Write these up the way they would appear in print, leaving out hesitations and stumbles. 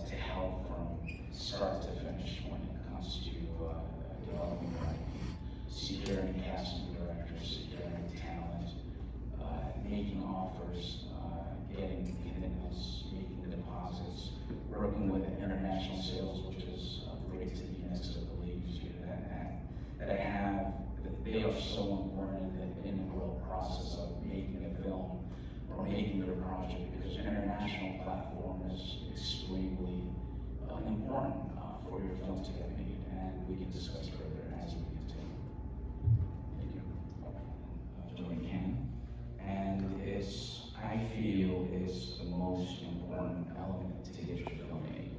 to help from start to finish when it comes to developing your IP, securing casting directors, securing talent, making offers, getting commitments, making deposits, working with international sales, which is great to be next to the ladies here that have, they are so important in the integral process of making a film or making your project, because your international platform is extremely important for your film to get made, and we can discuss further as we continue. Thank you. Doing can. And it's, I feel, is the most important element to get your film made.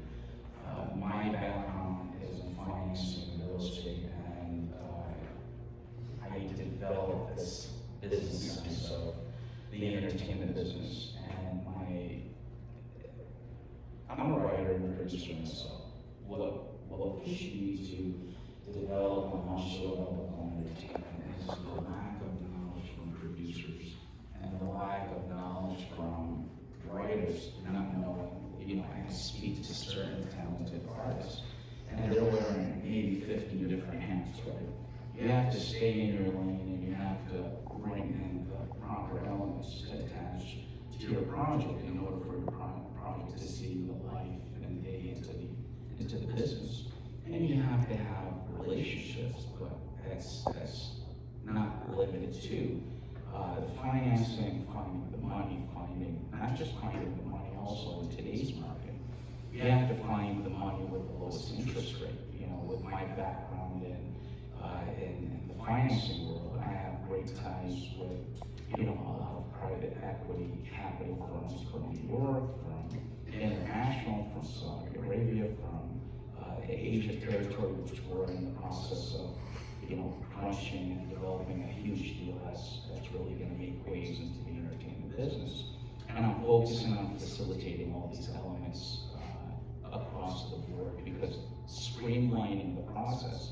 My background is in financing real estate, and I developed this business sense of the entertainment business, and I'm a writer and producer myself. What pushed me to develop and launch Doval Bacall entertainment is the lack of knowledge from producers and the lack of knowledge from writers not knowing, I can speak to certain talented artists, and they're wearing maybe 50 different hats, right? You have to stay in your lane, and you have to bring in the proper elements to attach to your project in order for your project to see the life and day into the business. And you have to have relationships, but that's not limited to the financing, finding the money, not just finding the money, also in today's market. You have to find the money with the lowest interest rate. With my background in the financing world, I have great ties with a lot of private equity capital firms from New York, from international, from Saudi Arabia, from the Asia territory, which we're in the process of crunching and developing a huge deal that's really going to make waves into the entertainment business. And I'm focusing on facilitating all these elements across the board, because streamlining the process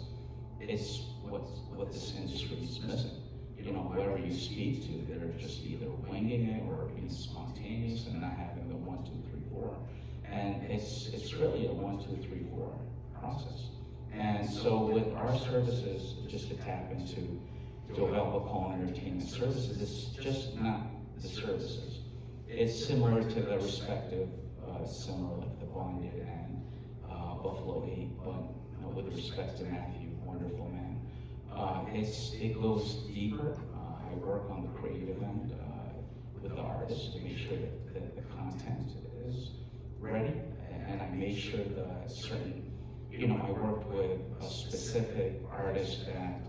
is what this industry is missing. Whoever you speak to, they're just either winging it or being spontaneous and not having the 1, 2, 3, 4. And it's really a 1, 2, 3, 4 process. And so with our services, just to tap into Doval Bacall Entertainment Services, it's just not the services. It's similar to the respective, similar like the Bonded and Buffalo 8, but with respect to Matthew, wonderful man. It goes deeper. I work on the creative end with the artists to make sure that the content is ready, and I made sure that certain, I worked with a specific artist and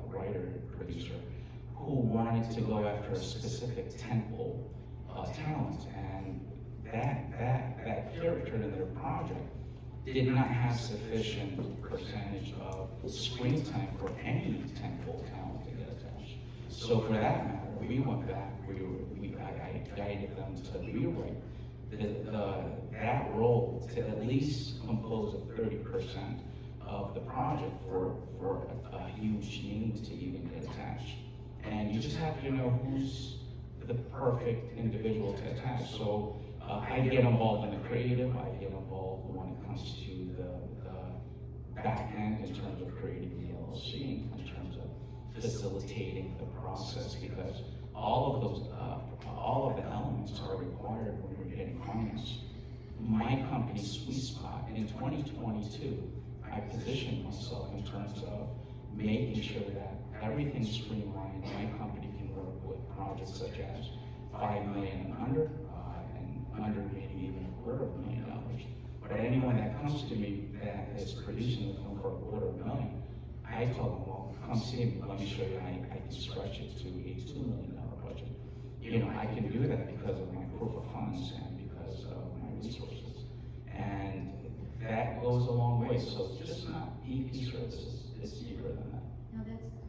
writer, producer, who wanted to go after a specific tentpole talent, and that character in their project did not have sufficient percentage of screen time for any tentpole talent to get attached. So for that matter, we went back, I guided them to rewrite that role to at least compose of 30% of the project for a huge name to even get attached. And you just have to know who's the perfect individual to attach. So I get involved in the creative, I get involved when it comes to the back end in terms of creating the LLC, in terms of facilitating the process, because all of the elements are required when you're getting finance. My company, Sweet Spot, in 2022, I positioned myself in terms of making sure that everything's streamlined. My company can work with projects such as $5 million and under maybe even $250,000. But anyone that comes to me that is producing a film for $250,000, I tell them, well, come see me, let me show you I can stretch it to a $2 million budget. I can do that because of my proof of funds and because of my resources. And that goes a long way. So it's just not EP services, it's deeper than that. No, that's